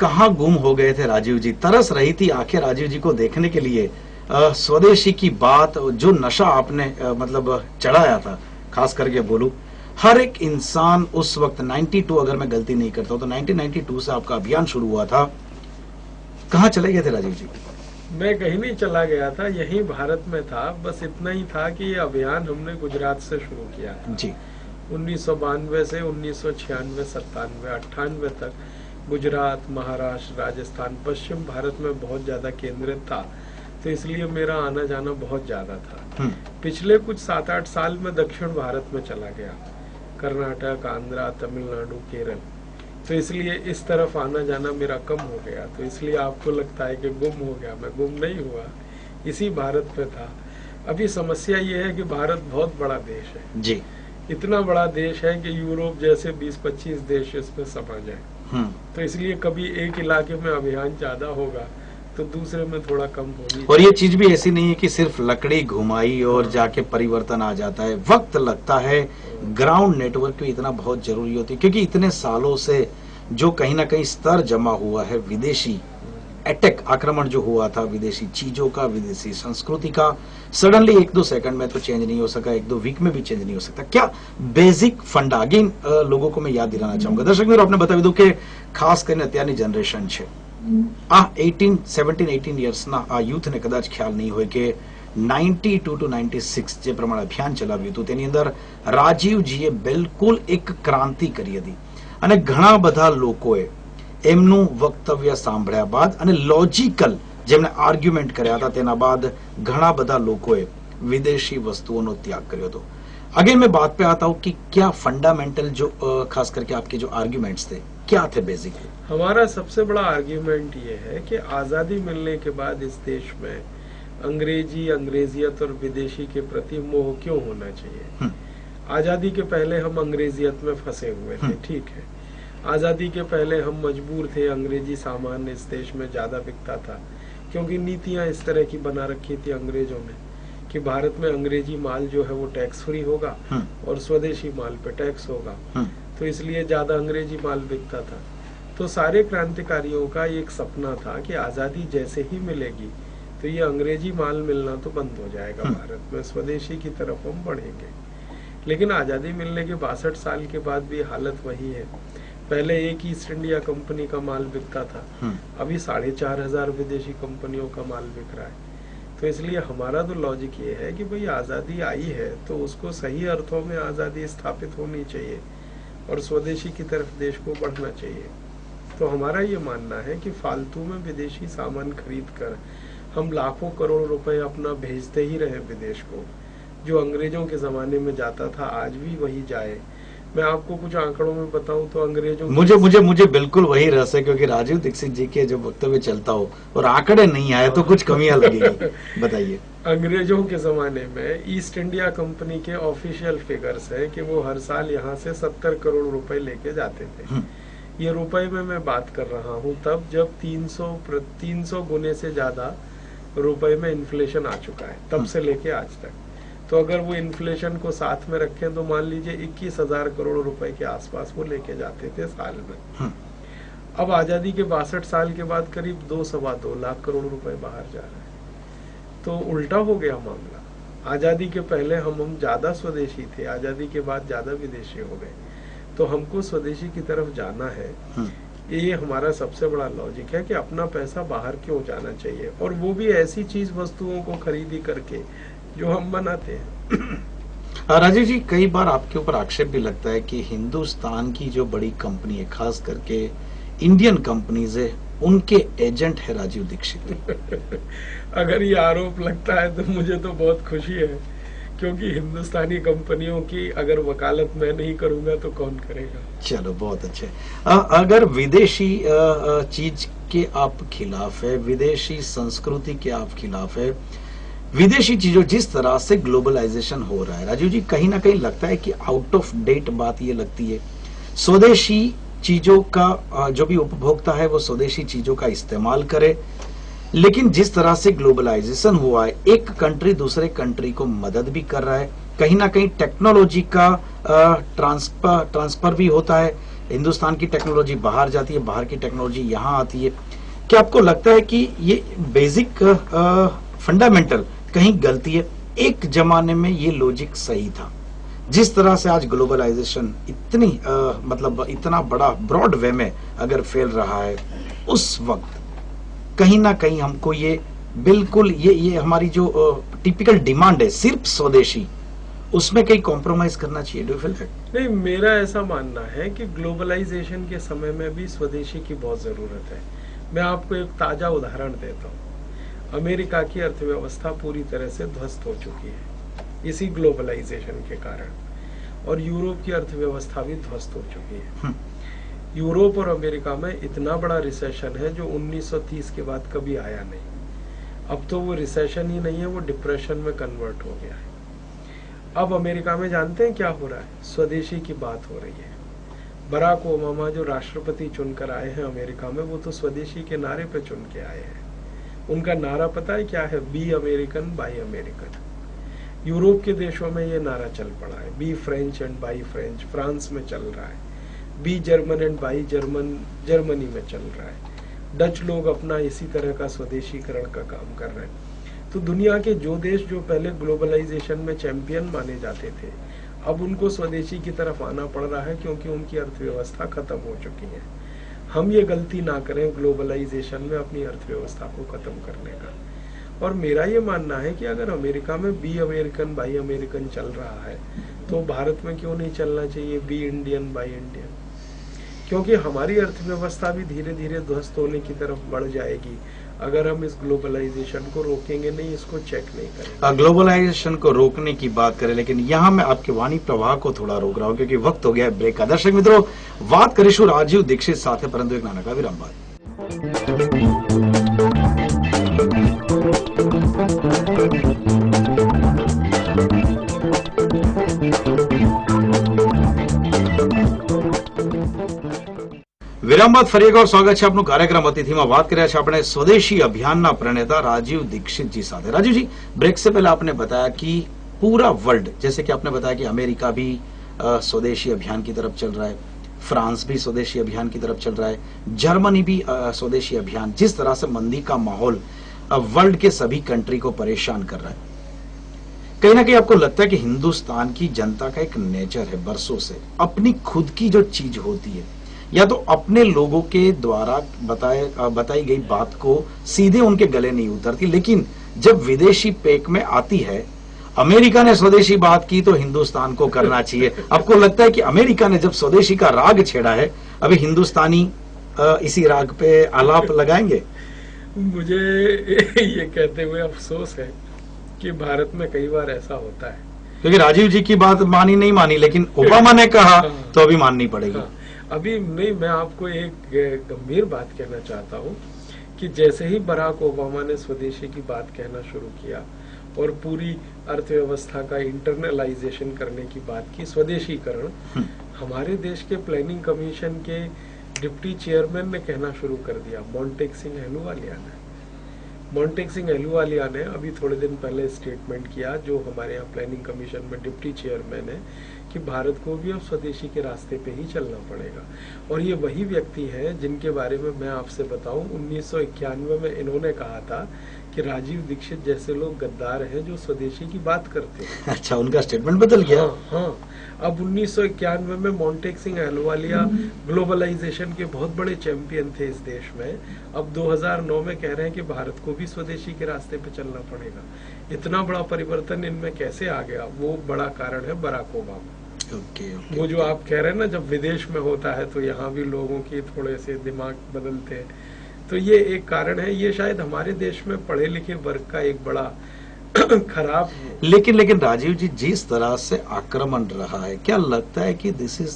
कहाँ गुम हो गए थे राजीव जी? तरस रही थी आंखें राजीव जी को देखने के लिए। स्वदेशी की बात, जो नशा आपने मतलब चढ़ाया था, खास करके बोलूं, हर एक इंसान उस वक्त 92, अगर मैं गलती नहीं करता हूं तो 1992 से आपका अभियान शुरू हुआ था। कहाँ चले गए थे राजीव जी? मैं कहीं नहीं चला गया था, यहीं भारत में था। बस इतना ही था कि ये अभियान हमने गुजरात से शुरू किया था जी। 1992 से 1996, 97, 98 तक गुजरात, महाराष्ट्र, राजस्थान, पश्चिम भारत में बहुत ज्यादा केंद्रित था, तो इसलिए मेरा आना जाना बहुत ज्यादा था। पिछले कुछ 7-8 साल में दक्षिण भारत में चला गया, कर्नाटक, आंध्रा, तमिलनाडु, केरल, तो इसलिए इस तरफ आना जाना मेरा कम हो गया। तो इसलिए आपको लगता है कि गुम हो गया, मैं गुम नहीं हुआ, इसी भारत में था। अभी समस्या ये है कि भारत बहुत बड़ा देश है जी। इतना बड़ा देश है कि यूरोप जैसे 20-25 देश इसमें समा जाए, तो इसलिए कभी एक इलाके में अभियान ज्यादा होगा तो दूसरे में थोड़ा कम होगी। और ये चीज भी ऐसी नहीं है कि सिर्फ लकड़ी घुमाई और जाके परिवर्तन आ जाता है, वक्त लगता है। ग्राउंड नेटवर्क भी इतना बहुत जरूरी होती है, क्योंकि इतने सालों से जो कहीं ना कहीं स्तर जमा हुआ है, विदेशी अटैक, आक्रमण जो हुआ था, विदेशी चीजों का, विदेशी संस्कृति का, सडनली 1-2 सेकंड में तो चेंज नहीं हो सका, 1-2 वीक में भी चेंज नहीं हो सकता। क्या बेसिक फंडा, अगेन लोगों को मैं याद दिलाना चाहूंगा, दर्शक मित्रों, आपने बतावी दू कि खास કરીને અત્યારની जनरेशन છે, આ 17-18 યર્સના આ યુથને કદાચ ખ્યાલ નહીં હોય કે 92 to 96 જે પ્રમાણે અભિયાન ચલાવ્યું હતું તેની અંદર રાજીવજીએ બિલકુલ એક ક્રાંતિ કરી હતી અને ઘણા બધા લોકોએ એમનું વક્તવ્ય સાંભળ્યા બાદ અને લોજિકલ જેમણે આર્ગ્યુમેન્ટ કર્યા હતા તેના બાદ ઘણા બધા લોકોએ વિદેશી વસ્તુઓનો ત્યાગ કર્યો હતો। अगेन मैं बात पे आता हूँ कि क्या फंडामेंटल जो खास करके आपके जो आर्ग्यूमेंट्स थे क्या थे बेसिक? हमारा सबसे बड़ा आर्ग्यूमेंट ये है कि आजादी मिलने के बाद इस देश में अंग्रेजी, अंग्रेजियत और विदेशी के प्रति मोह क्यों होना चाहिए। आजादी के पहले हम अंग्रेजियत में फंसे हुए थे, ठीक है। आजादी के पहले हम मजबूर थे, अंग्रेजी सामान इस देश में ज्यादा बिकता था क्योंकि नीतियां इस तरह की बना रखी थी अंग्रेजों ने कि भारत में अंग्रेजी माल जो है वो टैक्स फ्री होगा और स्वदेशी माल पे टैक्स होगा, तो इसलिए ज्यादा अंग्रेजी माल बिकता था। तो सारे क्रांतिकारियों का एक सपना था कि आजादी जैसे ही मिलेगी तो ये अंग्रेजी माल मिलना तो बंद हो जाएगा, भारत में स्वदेशी की तरफ हम बढ़ेंगे। लेकिन आजादी मिलने के 62 साल के बाद भी हालत वही है। पहले एक ईस्ट इंडिया कंपनी का माल बिकता था, अभी 4500 विदेशी कंपनियों का माल बिक रहा है। तो इसलिए हमारा तो लॉजिक ये है कि भाई आजादी आई है तो उसको सही अर्थों में आजादी स्थापित होनी चाहिए और स्वदेशी की तरफ देश को बढ़ना चाहिए। तो हमारा ये मानना है कि फालतू में विदेशी सामान खरीद कर हम लाखों करोड़ रुपए अपना भेजते ही रहे विदेश को, जो अंग्रेजों के जमाने में जाता था आज भी वही जाए। मैं आपको कुछ आंकड़ों में बताऊं तो अंग्रेजों मुझे बिल्कुल वही रस है, क्योंकि राजीव दीक्षित जी के जो वक्तव्य चलता हो और आंकड़े नहीं आए तो कुछ कमियां लगेगी। बताइए। अंग्रेजों के जमाने में ईस्ट इंडिया कंपनी के ऑफिशियल फिगर्स है कि वो हर साल यहाँ से 70 करोड़ रुपए लेके जाते थे। ये रुपए में मैं बात कर रहा हूँ तब जब 300 गुने से ज्यादा रुपए में इन्फ्लेशन आ चुका है, तब से लेके आज तक। तो अगर वो इन्फ्लेशन को साथ में रखें तो मान लीजिए 21,000 करोड़ रुपए के आसपास वो लेके जाते थे साल में। अब आजादी के 62 साल के बाद करीब 2-2.25 लाख करोड़ रुपए बाहर जा रहे हैं। तो उल्टा हो गया मामला। आजादी के पहले हम ज्यादा स्वदेशी थे, आजादी के बाद ज्यादा विदेशी हो गए। तो हमको स्वदेशी की तरफ जाना है, ये हमारा सबसे बड़ा लॉजिक है कि अपना पैसा बाहर क्यों जाना चाहिए, और वो भी ऐसी चीज वस्तुओं को खरीदी करके जो हम बनाते हैं। राजीव जी, कई बार आपके ऊपर आक्षेप भी लगता है कि हिंदुस्तान की जो बड़ी कंपनी है, खास करके इंडियन कंपनीज है, उनके एजेंट है राजीव दीक्षित। अगर ये आरोप लगता है तो मुझे तो बहुत खुशी है, क्योंकि हिंदुस्तानी कंपनियों की अगर वकालत मैं नहीं करूंगा तो कौन करेगा। चलो बहुत अच्छे। अगर विदेशी चीज के आप खिलाफ है, विदेशी संस्कृति के आप खिलाफ है, विदेशी चीजों जिस तरह से ग्लोबलाइजेशन हो रहा है, राजीव जी कहीं ना कहीं लगता है कि आउट ऑफ डेट बात ये लगती है। स्वदेशी चीजों का जो भी उपभोक्ता है वो स्वदेशी चीजों का इस्तेमाल करे, लेकिन जिस तरह से ग्लोबलाइजेशन हुआ है, एक कंट्री दूसरे कंट्री को मदद भी कर रहा है, कहीं ना कहीं टेक्नोलॉजी का ट्रांसफर भी होता है, हिंदुस्तान की टेक्नोलॉजी बाहर जाती है, बाहर की टेक्नोलॉजी यहाँ आती है। क्या आपको लगता है कि ये बेसिक फंडामेंटल कहीं गलती है? एक जमाने में ये लॉजिक सही था, जिस तरह से आज ग्लोबलाइजेशन इतनी मतलब इतना बड़ा ब्रॉड वे में अगर फैल रहा है, उस वक्त कहीं ना कहीं हमको ये बिल्कुल ये हमारी जो टिपिकल डिमांड है सिर्फ स्वदेशी, उसमें कहीं कॉम्प्रोमाइज करना चाहिए? Do you feel that? नहीं, मेरा ऐसा मानना है कि ग्लोबलाइजेशन के समय में भी स्वदेशी की बहुत जरूरत है। मैं आपको एक ताजा उदाहरण देता हूँ। अमेरिका की अर्थव्यवस्था पूरी तरह से ध्वस्त हो चुकी है इसी ग्लोबलाइजेशन के कारण, और यूरोप की अर्थव्यवस्था भी ध्वस्त हो चुकी है। यूरोप और अमेरिका में इतना बड़ा रिसेशन है जो 1930 के बाद कभी आया नहीं। अब तो वो रिसेशन ही नहीं है, वो डिप्रेशन में कन्वर्ट हो गया है। अब अमेरिका में जानते हैं क्या हो रहा है? स्वदेशी की बात हो रही है। बराक ओबामा जो राष्ट्रपति चुनकर आए हैं अमेरिका में, वो तो स्वदेशी के नारे पे चुन के आए हैं। उनका नारा पता है क्या है? Be American buy American. Europe के देशों में ये नारा चल पड़ा है, be French and buy French. France में चल रहा है, be German and buy German Germany में चल रहा है। डच लोग अपना इसी तरह का स्वदेशीकरण का काम कर रहे हैं। तो दुनिया के जो देश जो पहले ग्लोबलाइजेशन में चैंपियन माने जाते थे, अब उनको स्वदेशी की तरफ आना पड़ रहा है, क्योंकि उनकी अर्थव्यवस्था खत्म हो चुकी है। हम ये गलती ना करें ग्लोबलाइजेशन में अपनी अर्थव्यवस्था को खत्म करने का। और मेरा ये मानना है कि अगर अमेरिका में बी अमेरिकन बाई अमेरिकन चल रहा है, तो भारत में क्यों नहीं चलना चाहिए बी इंडियन बाई इंडियन? क्योंकि हमारी अर्थव्यवस्था भी धीरे धीरे ध्वस्त होने की तरफ बढ़ जाएगी अगर हम इस ग्लोबलाइजेशन को रोकेंगे नहीं, इसको चेक नहीं करेंगे। ग्लोबलाइजेशन को रोकने की बात करें, लेकिन यहाँ मैं आपके वाणी प्रवाह को थोड़ा रोक रहा हूँ क्योंकि वक्त हो गया है ब्रेक का। दर्शक मित्रों, बात करीશું राजीव दीक्षित साथ, परंतु एक नानका विराम बाद। વિરામ બાદ ફરી એકવાર સ્વાગત છે આપનું કાર્યક્રમ અતિથિમાં। વાત કર્યા છે આપણે સ્વદેશી અભિયાનના પ્રણેતા રાજીવ दीक्षित जी साथ। राजीव जी, ब्रेक से पहले आपने बताया कि पूरा वर्ल्ड, जैसे कि आपने बताया कि अमेरिका भी स्वदेशी अभियान की तरफ चल रहा है, फ्रांस भी स्वदेशी अभियान की तरफ चल रहा है, जर्मनी भी स्वदेशी अभियान, जिस तरह से मंदी का माहौल वर्ल्ड के सभी कंट्री को परेशान कर रहा है, कहीं ना कहीं आपको लगता है कि हिंदुस्तान की जनता का एक नेचर है बरसों से, अपनी खुद की जो चीज होती है या तो अपने लोगों के द्वारा बताई गई बात को सीधे उनके गले नहीं उतरती, लेकिन जब विदेशी पेक में आती है, अमेरिका ने स्वदेशी बात की तो हिंदुस्तान को करना चाहिए। आपको लगता है कि अमेरिका ने जब स्वदेशी का राग छेड़ा है, अभी हिंदुस्तानी इसी राग पे आलाप लगाएंगे? मुझे ये कहते हुए अफसोस है कि भारत में कई बार ऐसा होता है, क्योंकि राजीव जी की बात मानी नहीं मानी, लेकिन ओबामा ने कहा तो अभी माननी पड़ेगी। अभी नहीं, मैं आपको एक गंभीर बात कहना चाहता हूँ कि जैसे ही बराक ओबामा ने स्वदेशी की बात कहना शुरू किया और पूरी अर्थव्यवस्था का इंटरनलाइजेशन करने की बात की, स्वदेशीकरण, हमारे देश के प्लानिंग कमीशन के डिप्टी चेयरमैन ने कहना शुरू कर दिया, मोंटेक सिंह अहलूवालिया ने। मोंटेक सिंह अहलूवालिया ने अभी थोड़े दिन पहले स्टेटमेंट किया, जो हमारे यहाँ प्लानिंग कमीशन में डिप्टी चेयरमैन है, कि भारत को भी अब स्वदेशी के रास्ते पे ही चलना पड़ेगा। और ये वही व्यक्ति है जिनके बारे में मैं आपसे बताऊं, 1991 में इन्होंने कहा था कि राजीव दीक्षित जैसे लोग गद्दार हैं जो स्वदेशी की बात करते हैं। अच्छा, उनका स्टेटमेंट बदल गया? हाँ। अब 1991 में मोंटेक सिंह अहलूवालिया ग्लोबलाइजेशन के बहुत बड़े चैंपियन थे इस देश में। अब 2009 में कह रहे हैं कि भारत को भी स्वदेशी के रास्ते पे चलना पड़ेगा। इतना बड़ा परिवर्तन इनमें कैसे आ गया? वो बड़ा कारण है बराक ओबामा। वो जो आप कह रहे हैं ना, जब विदेश में होता है तो यहाँ भी लोगों की थोड़े से दिमाग बदलते हैं, तो ये एक कारण है। ये शायद हमारे देश में पढ़े लिखे वर्ग का एक बड़ा खराब। लेकिन राजीव जी, जिस तरह से आक्रमण रहा है, क्या लगता है कि दिस इज